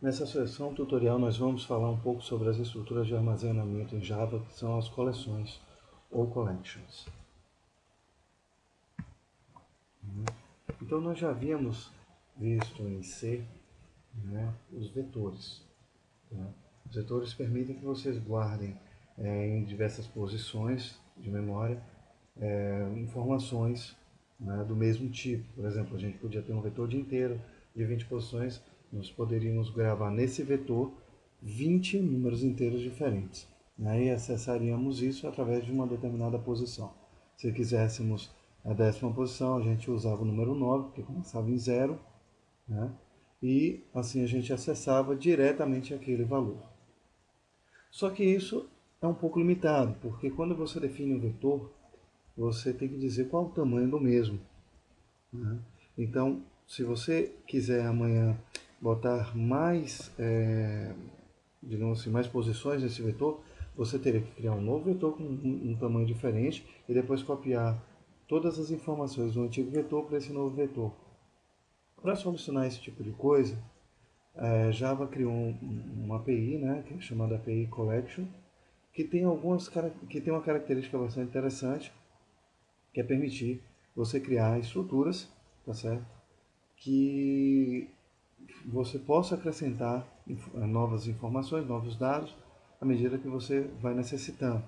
Nessa sessão tutorial nós vamos falar um pouco sobre as estruturas de armazenamento em Java, que são as coleções ou collections. Então nós já havíamos visto em C, os vetores. Os vetores permitem que vocês guardem em diversas posições de memória informações do mesmo tipo. Por exemplo, a gente podia ter um vetor de inteiro de 20 posições, nós poderíamos gravar nesse vetor 20 números inteiros diferentes. E acessaríamos isso através de uma determinada posição. Se quiséssemos a 10ª posição, a gente usava o número 9, porque começava em 0, e assim a gente acessava diretamente aquele valor. Só que isso é um pouco limitado, porque quando você define um vetor, você tem que dizer qual o tamanho do mesmo. Então, se você quiser amanhã botar mais, digamos assim, mais posições nesse vetor, você teria que criar um novo vetor com um tamanho diferente e depois copiar todas as informações do antigo vetor para esse novo vetor. Para solucionar esse tipo de coisa, Java criou uma API, que é chamada API Collection, que tem uma característica bastante interessante, que é permitir você criar estruturas, tá certo? Que você possa acrescentar novas informações, novos dados, à medida que você vai necessitando.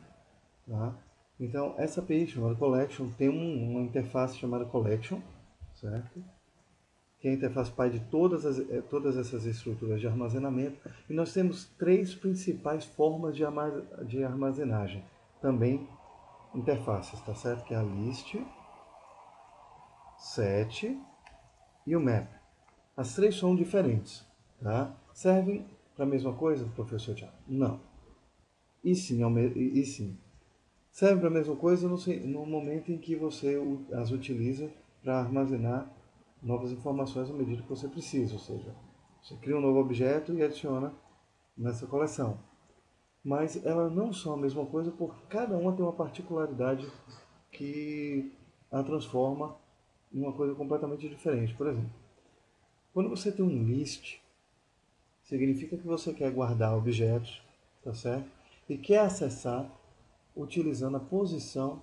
Tá? Então, essa API chamada Collection tem uma interface chamada Collection, certo? Que é a interface pai de todas essas estruturas de armazenamento. E nós temos três principais formas de armazenagem, também interfaces, tá certo? Que é a list, set e o map. As três são diferentes, tá? Servem para a mesma coisa, professor Thiago? Não. E sim. Serve para a mesma coisa no momento em que você as utiliza para armazenar novas informações à medida que você precisa, ou seja, você cria um novo objeto e adiciona nessa coleção. Mas elas não são a mesma coisa porque cada uma tem uma particularidade que a transforma em uma coisa completamente diferente. Por exemplo, quando você tem um list, significa que você quer guardar objetos, tá certo? E quer acessar utilizando a posição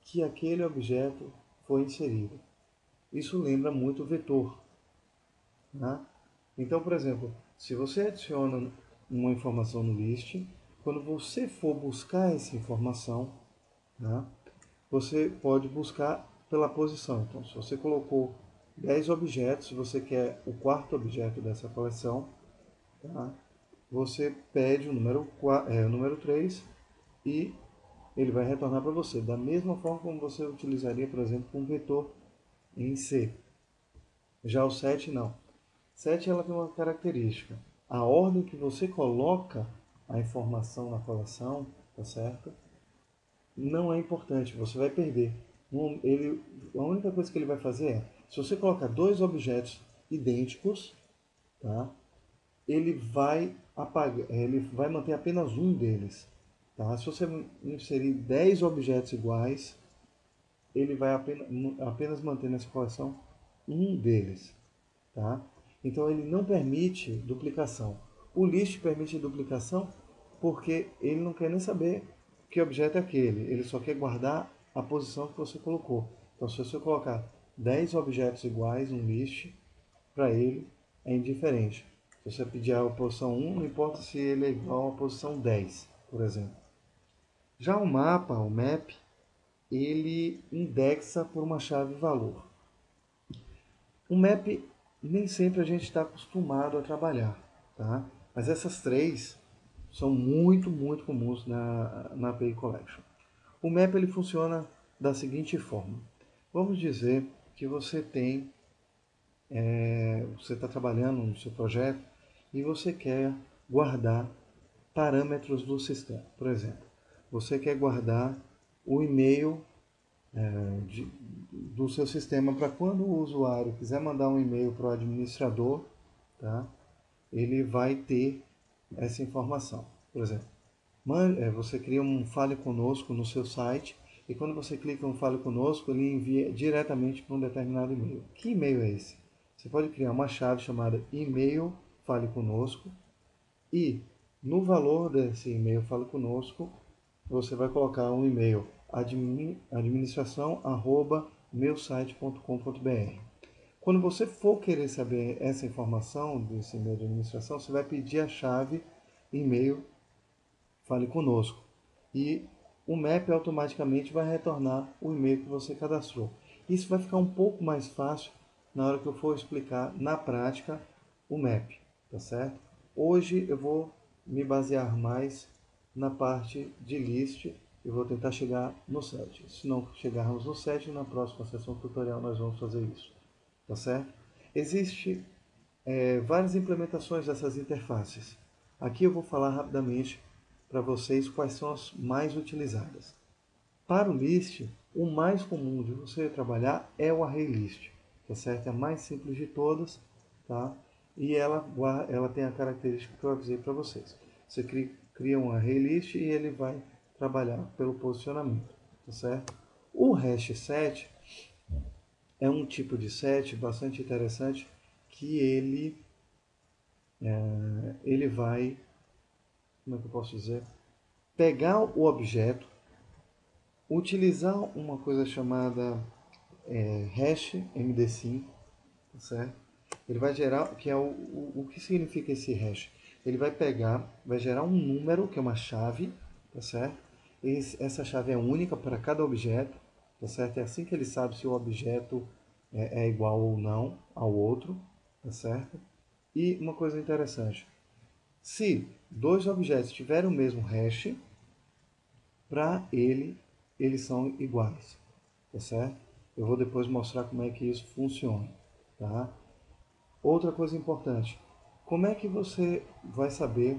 que aquele objeto foi inserido. Isso lembra muito o vetor. Então, por exemplo, se você adiciona uma informação no list, quando você for buscar essa informação, você pode buscar pela posição. Então, se você colocou 10 objetos, se você quer o quarto objeto dessa coleção, você pede o número 3 e ele vai retornar para você, da mesma forma como você utilizaria, por exemplo, um vetor em C. Já o set não. Set ela tem uma característica. A ordem que você coloca a informação na coleção, tá certo? Não é importante, você vai perder. A única coisa que ele vai fazer é, se você colocar dois objetos idênticos, tá? Ele vai manter apenas um deles. Tá? Se você inserir 10 objetos iguais, ele vai apenas manter nessa coleção um deles. Tá? Então ele não permite duplicação. O list permite duplicação porque ele não quer nem saber que objeto é aquele. Ele só quer guardar a posição que você colocou. Então se você colocar 10 objetos iguais no list, para ele é indiferente. Se você pedir a posição 1, não importa se ele é igual à posição 10, por exemplo. Já o mapa, o map, ele indexa por uma chave valor. O map nem sempre a gente está acostumado a trabalhar, tá? Mas essas três são muito comuns na API Collection. O map ele funciona da seguinte forma. Vamos dizer que você está trabalhando no seu projeto e você quer guardar parâmetros do sistema. Por exemplo, você quer guardar o e-mail do seu sistema para quando o usuário quiser mandar um e-mail para o administrador, tá? Ele vai ter essa informação. Por exemplo, você cria um Fale Conosco no seu site e quando você clica em Fale Conosco, ele envia diretamente para um determinado e-mail. Que e-mail é esse? Você pode criar uma chave chamada e-mail Fale Conosco. E no valor desse e-mail Fale Conosco, você vai colocar um e-mail administração@meusite.com.br. Quando você for querer saber essa informação desse e-mail de administração, você vai pedir a chave e-mail Fale Conosco. E o MAP automaticamente vai retornar o e-mail que você cadastrou. Isso vai ficar um pouco mais fácil na hora que eu for explicar na prática o MAP, tá certo? Hoje eu vou me basear mais na parte de list e vou tentar chegar no set. Se não chegarmos no set, na próxima sessão tutorial nós vamos fazer isso, tá certo? Existe várias implementações dessas interfaces. Aqui eu vou falar rapidamente para vocês quais são as mais utilizadas. Para o list, o mais comum de você trabalhar é o array list, tá certo? É a mais simples de todas, tá? E ela tem a característica que eu avisei para vocês. Você cria um array list e ele vai trabalhar pelo posicionamento, tá certo? O hash set é um tipo de set bastante interessante que ele vai, como é que eu posso dizer, pegar o objeto, utilizar uma coisa chamada hash MD5, tá certo? Ele vai gerar, que é o que significa esse hash? Ele vai pegar, vai gerar um número, que é uma chave, tá certo? Essa chave é única para cada objeto, tá certo? É assim que ele sabe se o objeto é igual ou não ao outro, tá certo? E uma coisa interessante, se dois objetos tiverem o mesmo hash, para eles são iguais, tá certo? Eu vou depois mostrar como é que isso funciona, tá? Outra coisa importante, como é que você vai saber,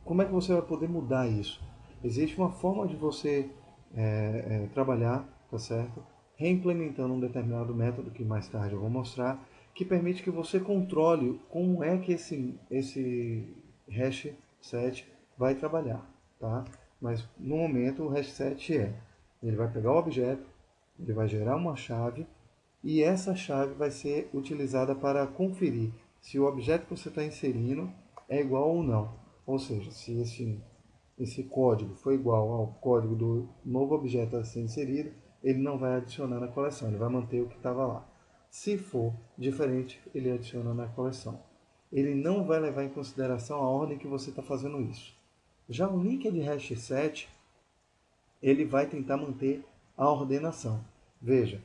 como é que você vai poder mudar isso? Existe uma forma de você trabalhar, tá certo? Reimplementando um determinado método, que mais tarde eu vou mostrar, que permite que você controle como é que esse hash set vai trabalhar, tá? Mas no momento o hash set ele vai pegar o objeto, ele vai gerar uma chave e essa chave vai ser utilizada para conferir se o objeto que você está inserindo é igual ou não. Ou seja, se esse código for igual ao código do novo objeto a ser inserido, ele não vai adicionar na coleção, ele vai manter o que estava lá. Se for diferente, ele adiciona na coleção. Ele não vai levar em consideração a ordem que você está fazendo isso. Já o linked hash set, ele vai tentar manter a ordenação. Veja,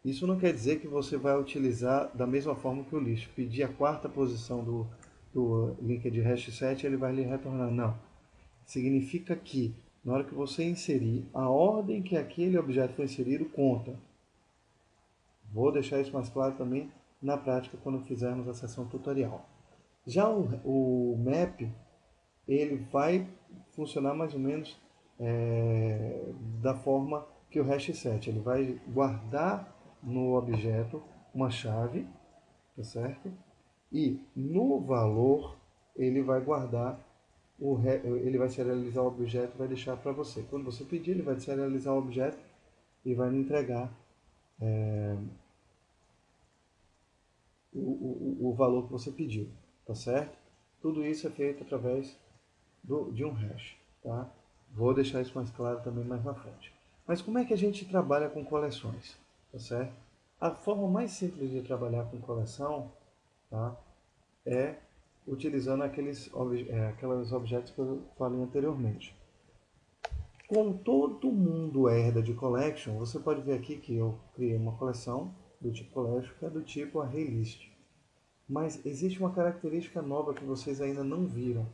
isso não quer dizer que você vai utilizar da mesma forma que o list. Pedir a quarta posição do linked hash set, ele vai lhe retornar. Não. Significa que na hora que você inserir, a ordem que aquele objeto foi inserido conta. Vou deixar isso mais claro também na prática quando fizermos a sessão tutorial. Já o map, ele vai funcionar mais ou menos da forma que o hash set. Ele vai guardar no objeto uma chave, tá certo? E no valor ele vai guardar ele vai serializar o objeto e vai deixar para você. Quando você pedir, ele vai serializar o objeto e vai lhe entregar o valor que você pediu, tá certo? Tudo isso é feito através de um hash, tá? Vou deixar isso mais claro também mais na frente. Mas como é que a gente trabalha com coleções, tá certo? A forma mais simples de trabalhar com coleção, tá, é utilizando aqueles objetos que eu falei anteriormente. Como todo mundo herda de collection, você pode ver aqui que eu criei uma coleção do tipo collection, que é do tipo array list. Mas existe uma característica nova que vocês ainda não viram,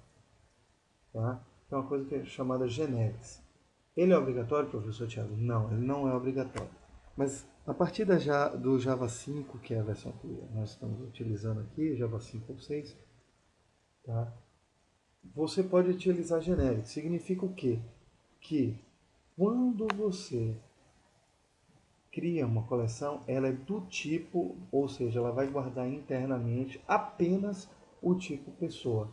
tá? É uma coisa que é chamada generics. Ele é obrigatório, professor Thiago? Não, ele não é obrigatório. Mas a partir do Java 5, que é a versão que nós estamos utilizando aqui, Java 5.6, tá? Você pode utilizar generics. Significa o quê? Que quando você cria uma coleção, ela é do tipo, ou seja, ela vai guardar internamente apenas o tipo pessoa,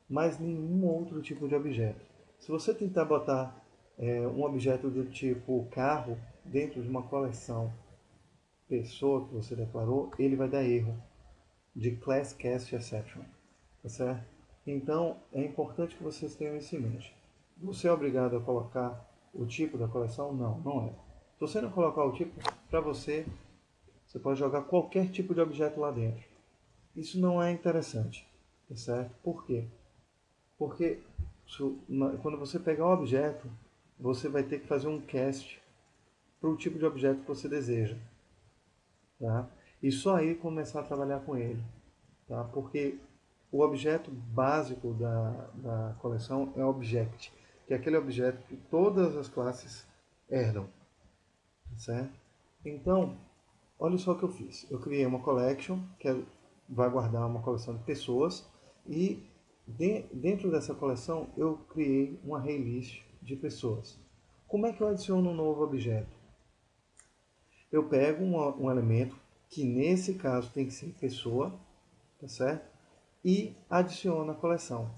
mas nenhum outro tipo de objeto. Se você tentar botar um objeto do tipo carro dentro de uma coleção pessoa que você declarou, ele vai dar erro. de Class Cast Exception, tá certo? Então, é importante que vocês tenham isso em mente. Você é obrigado a colocar o tipo da coleção? Não, não é. Se você não colocar o tipo, para você pode jogar qualquer tipo de objeto lá dentro. Isso não é interessante, tá certo? Por quê? Porque quando você pegar um objeto, você vai ter que fazer um cast para o tipo de objeto que você deseja, tá? E só aí começar a trabalhar com ele, tá? Porque o objeto básico da coleção é object, que é aquele objeto que todas as classes herdam, certo? Então, olha só o que eu fiz. Eu criei uma collection vai guardar uma coleção de pessoas e dentro dessa coleção eu criei uma array list de pessoas. Como é que eu adiciono um novo objeto? Eu pego um elemento que nesse caso tem que ser pessoa, tá certo? E adiciono a coleção.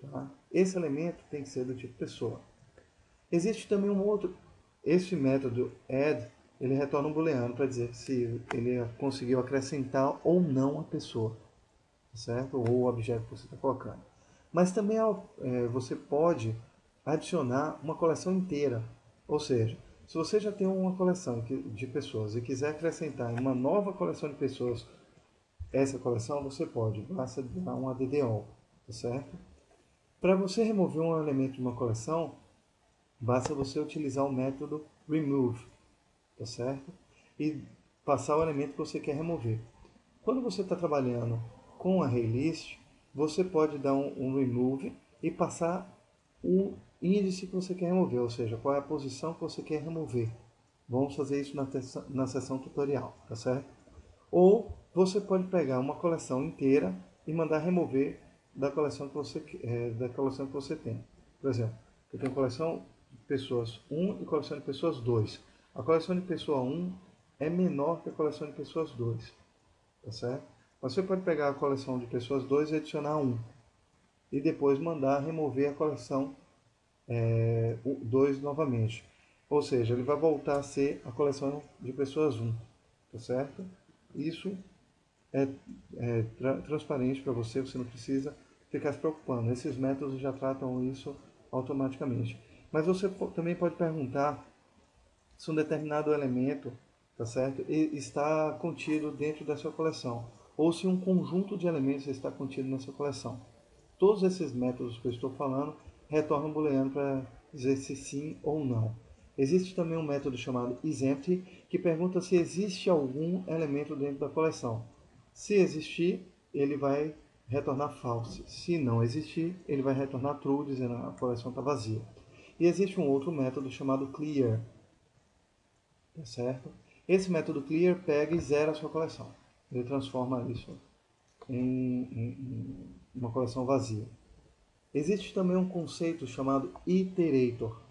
Tá? Esse elemento tem que ser do tipo pessoa. Existe também um outro, esse método add, ele retorna um booleano para dizer se ele conseguiu acrescentar ou não a pessoa, certo? Ou o objeto que você está colocando. Mas também você pode adicionar uma coleção inteira, ou seja, se você já tem uma coleção de pessoas e quiser acrescentar em uma nova coleção de pessoas essa coleção, você pode, basta dar um ADDO, tá certo? Para você remover um elemento de uma coleção, basta você utilizar o método remove, tá certo? E passar o elemento que você quer remover. Quando você está trabalhando com a array list, você pode dar um remove e passar o índice que você quer remover, ou seja, qual é a posição que você quer remover. Vamos fazer isso na sessão tutorial, tá certo? Ou você pode pegar uma coleção inteira e mandar remover da coleção que você tem. Por exemplo, eu tenho coleção de pessoas 1 e coleção de pessoas 2. A coleção de pessoa 1 é menor que a coleção de pessoas 2, tá certo? Você pode pegar a coleção de pessoas 2 e adicionar 1 e depois mandar remover a coleção 2 novamente. Ou seja, ele vai voltar a ser a coleção de pessoas 1, tá certo? Isso transparente para você, você não precisa ficar se preocupando. Esses métodos já tratam isso automaticamente. Mas você também pode perguntar se um determinado elemento, tá certo, está contido dentro da sua coleção, ou se um conjunto de elementos está contido na sua coleção. Todos esses métodos que eu estou falando retornam um booleano para dizer se sim ou não. Existe também um método chamado isEmpty, que pergunta se existe algum elemento dentro da coleção. Se existir, ele vai retornar false. Se não existir, ele vai retornar true, dizendo que a coleção está vazia. E existe um outro método chamado clear, tá certo? Esse método clear pega e zera a sua coleção. Ele transforma isso em uma coleção vazia. Existe também um conceito chamado iterator,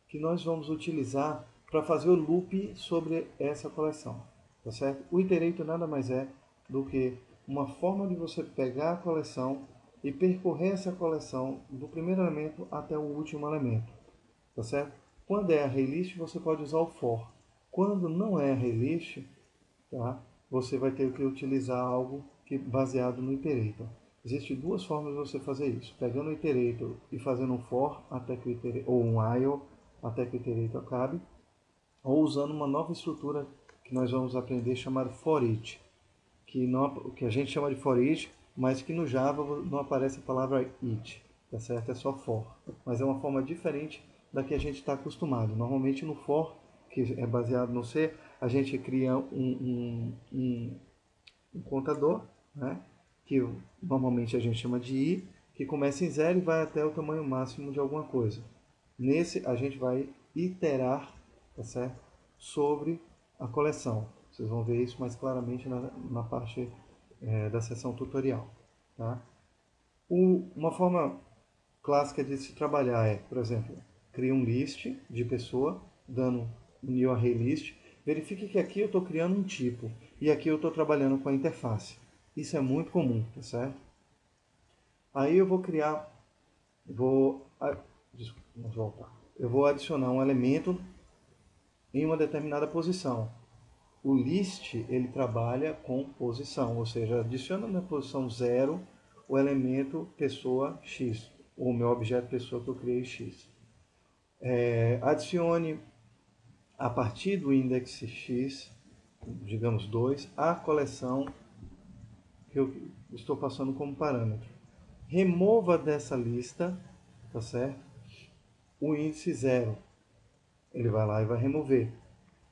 que nós vamos utilizar para fazer o loop sobre essa coleção, tá certo? O iterator nada mais é do que uma forma de você pegar a coleção e percorrer essa coleção do primeiro elemento até o último elemento, tá certo? Quando é array list, você pode usar o for. Quando não é array list, tá? Você vai ter que utilizar algo baseado no iterator. Existem duas formas de você fazer isso. Pegando o iterator e fazendo um for até que ou um while até que o iterator acabe, ou usando uma nova estrutura que nós vamos aprender chamada foreach, que a gente chama de foreach, mas que no Java não aparece a palavra each, tá certo? É só for. Mas é uma forma diferente da que a gente está acostumado. Normalmente no for, que é baseado no C, a gente cria um contador, né? Que normalmente a gente chama de i, que começa em zero e vai até o tamanho máximo de alguma coisa. Nesse a gente vai iterar, tá certo? Sobre a coleção. Vocês vão ver isso mais claramente na parte da seção tutorial. Tá? Uma forma clássica de se trabalhar é, por exemplo, cria um list de pessoa, dando um new array list. Verifique que aqui eu estou criando um tipo e aqui eu estou trabalhando com a interface. Isso é muito comum, tá certo? Aí eu vou criar, desculpa, vamos voltar. Eu vou adicionar um elemento em uma determinada posição. O list, ele trabalha com posição, ou seja, adiciona na posição 0 o elemento pessoa X, o meu objeto pessoa que eu criei X. Adicione a partir do index X, digamos 2, a coleção que eu estou passando como parâmetro. Remova dessa lista, tá certo? O índice 0. Ele vai lá e vai remover.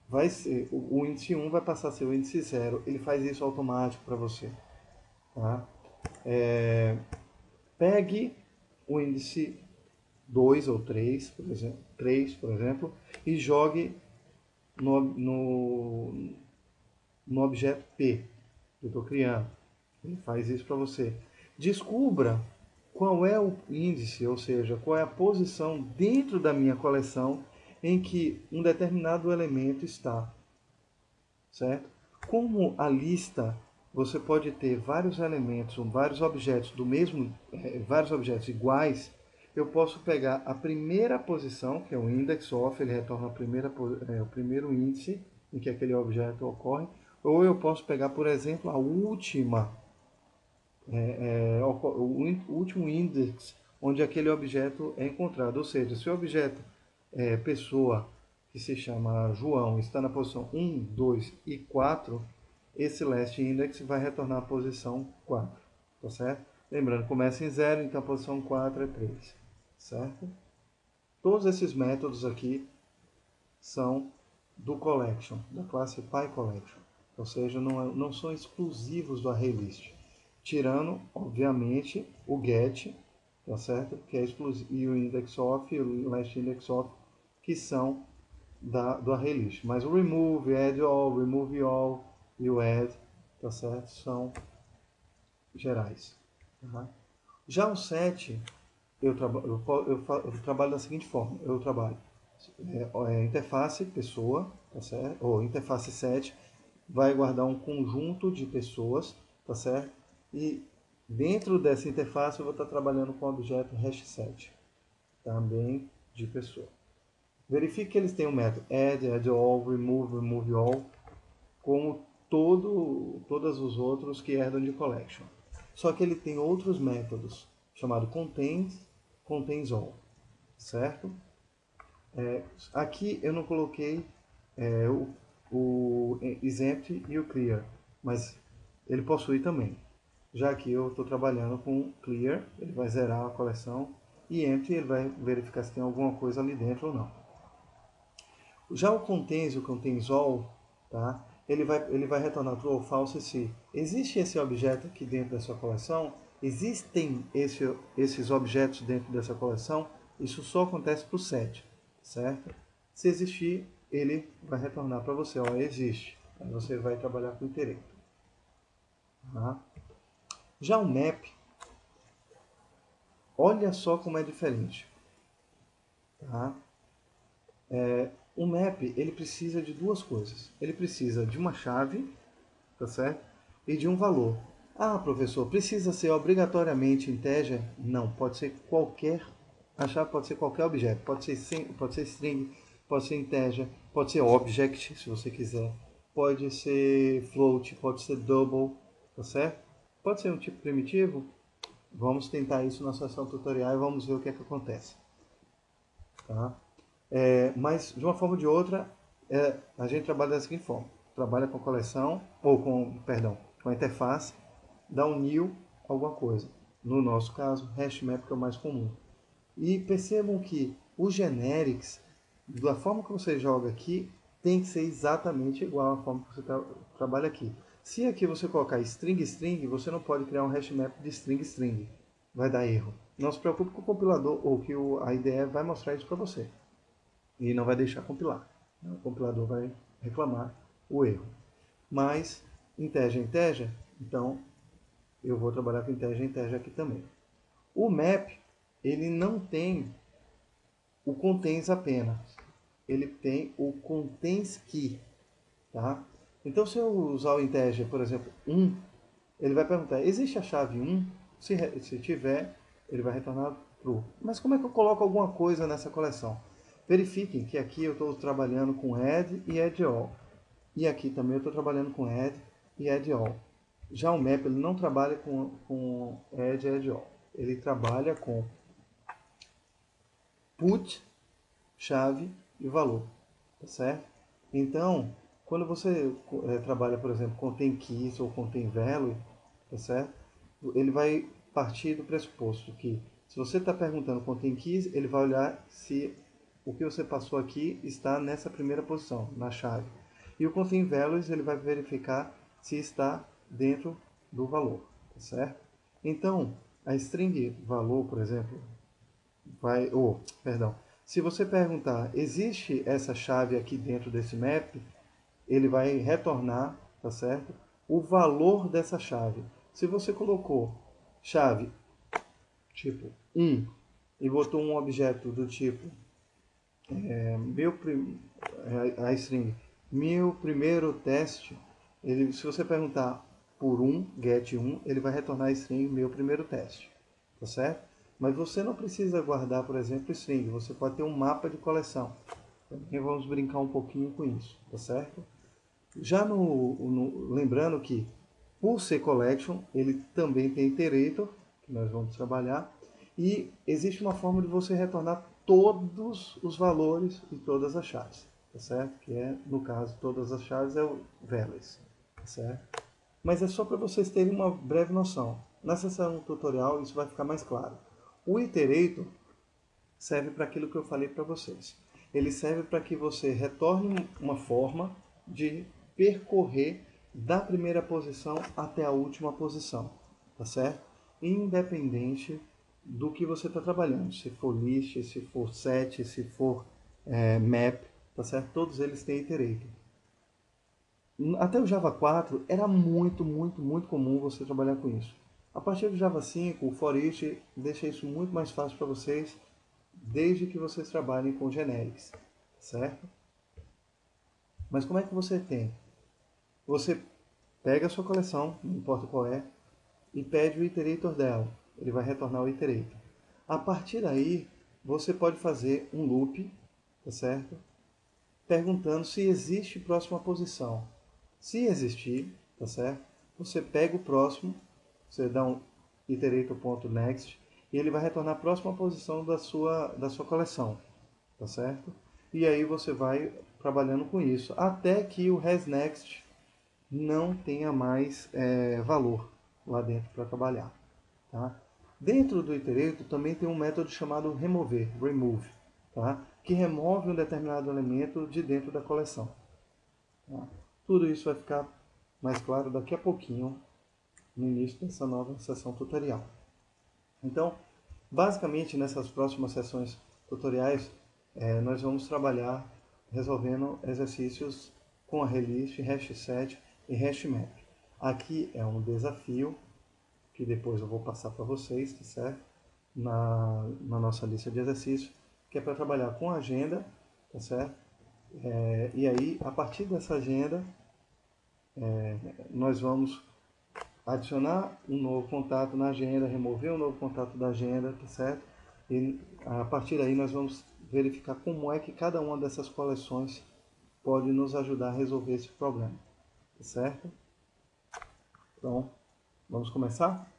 Vai ser, o índice 1 vai passar a ser o índice 0. Ele faz isso automático para você. Tá? Pegue o índice 2 ou 3, por exemplo, e jogue no objeto P que eu estou criando. Ele faz isso para você. Descubra qual é o índice, ou seja, qual é a posição dentro da minha coleção em que um determinado elemento está. Certo? Como a lista, você pode ter vários elementos, vários objetos do mesmo, vários objetos iguais, eu posso pegar a primeira posição, que é o index of, ele retorna o primeiro índice em que aquele objeto ocorre, ou eu posso pegar, por exemplo, a última, o último index onde aquele objeto é encontrado. Ou seja, se o objeto pessoa, que se chama João, está na posição 1, 2 e 4, esse last index vai retornar a posição 4, tá certo? Lembrando, começa em 0, então a posição 4 é 3, certo? Todos esses métodos aqui são do collection, da classe PyCollection, ou seja, não são exclusivos do ArrayList, tirando, obviamente, o get, tá certo? Que é exclusivo, e o indexOf e o last indexOf, que são do ArrayList. Mas o remove, add all, remove all e o add, tá certo? São gerais. Tá? Já o set, eu trabalho da seguinte forma. Eu trabalho interface pessoa, tá certo? Ou interface set, vai guardar um conjunto de pessoas, tá certo? E dentro dessa interface eu vou estar trabalhando com o objeto hashset, também de pessoa. Verifique que eles têm o método add, add all, remove, remove all, como todos os outros que herdam de collection. Só que ele tem outros métodos, chamado contains, contains all, certo? Aqui eu não coloquei o exempt e o clear, mas ele possui também. Já que eu estou trabalhando com clear, ele vai zerar a coleção, e empty ele vai verificar se tem alguma coisa ali dentro ou não. Já o contains all, tá? Ele vai retornar true ou false se existe esse objeto aqui dentro da sua coleção, existem esses objetos dentro dessa coleção, isso só acontece para o set, certo? Se existir, ele vai retornar para você, ó, existe. Aí você vai trabalhar com iterate. Tá? Já o map, olha só como é diferente. Tá? O map, ele precisa de duas coisas. Ele precisa de uma chave, tá certo? E de um valor. Ah, professor, precisa ser obrigatoriamente integer? Não, pode ser qualquer, a chave pode ser qualquer objeto. Pode ser string, pode ser integer, pode ser object, se você quiser. Pode ser float, pode ser double, tá certo? Pode ser um tipo primitivo. Vamos tentar isso na sessão tutorial e vamos ver o que é que acontece. Tá? Mas de uma forma ou de outra, a gente trabalha da seguinte forma: trabalha com coleção, ou com a interface, dá um new alguma coisa. No nosso caso, hashmap, que é o mais comum. E percebam que os generics, da forma que você joga aqui, tem que ser exatamente igual à forma que você trabalha aqui. Se aqui você colocar string string, você não pode criar um hashmap de string string. Vai dar erro. Não se preocupe com o compilador, ou que a IDE vai mostrar isso para você. E não vai deixar compilar. O compilador vai reclamar o erro. Mas integer, então eu vou trabalhar com integer aqui também. O map, ele não tem o contains apenas. Ele tem o contains key. Tá? Então se eu usar o integer, por exemplo, 1, ele vai perguntar, existe a chave 1? Se tiver, ele vai retornar true. Mas como é que eu coloco alguma coisa nessa coleção? Verifiquem que aqui eu estou trabalhando com add e add all. E aqui também eu estou trabalhando com add e add all. Já o map ele não trabalha com add e add all. Ele trabalha com put, chave e valor, tá certo? Então, quando você trabalha, por exemplo, contém keys ou contém value, tá certo? Ele vai partir do pressuposto que se você está perguntando contém keys, ele vai olhar se o que você passou aqui está nessa primeira posição, na chave. E o contém values, ele vai verificar se está dentro do valor, tá certo? Então, a string valor, por exemplo, se você perguntar, existe essa chave aqui dentro desse map, ele vai retornar, tá certo? O valor dessa chave. Se você colocou chave tipo 1 e botou um objeto do tipo a string meu primeiro teste, se você perguntar por get 1, ele vai retornar a string meu primeiro teste, tá certo? Mas você não precisa guardar, por exemplo, string, você pode ter um mapa de coleção. Também vamos brincar um pouquinho com isso, tá certo? Já lembrando que, por ser collection, ele também tem iterator, que nós vamos trabalhar, e existe uma forma de você retornar todos os valores e todas as chaves, tá certo? Que é, no caso, todas as chaves é o values, tá certo? Mas é só para vocês terem uma breve noção. Na sessão tutorial isso vai ficar mais claro. O iterator serve para aquilo que eu falei para vocês. Ele serve para que você retorne uma forma de percorrer da primeira posição até a última posição, tá certo? Independente do que você está trabalhando, se for list, se for set, se for map, tá certo? Todos eles têm iterator. Até o Java 4 era muito comum você trabalhar com isso. A partir do Java 5, o for each deixa isso muito mais fácil para vocês, desde que vocês trabalhem com generics, certo? Mas como é que você tem? Você pega a sua coleção, não importa qual é, e pede o iterator dela. Ele vai retornar o iterator. A partir daí, você pode fazer um loop, tá certo? Perguntando se existe próxima posição. Se existir, tá certo? Você pega o próximo, você dá um iterator.next e ele vai retornar a próxima posição da sua coleção, tá certo? E aí você vai trabalhando com isso, até que o hasNext não tenha mais valor lá dentro para trabalhar, tá? Dentro do iterator também tem um método chamado remove, tá? Que remove um determinado elemento de dentro da coleção. Tá? Tudo isso vai ficar mais claro daqui a pouquinho, no início dessa nova sessão tutorial. Então, basicamente nessas próximas sessões tutoriais, nós vamos trabalhar resolvendo exercícios com a relist, hashset e hashmap. Aqui é um desafio que depois eu vou passar para vocês, tá certo? Na nossa lista de exercícios, que é para trabalhar com agenda, tá certo? E aí, a partir dessa agenda, nós vamos adicionar um novo contato na agenda, remover um novo contato da agenda, tá certo? E a partir daí nós vamos verificar como é que cada uma dessas coleções pode nos ajudar a resolver esse problema, tá certo? Então, vamos começar?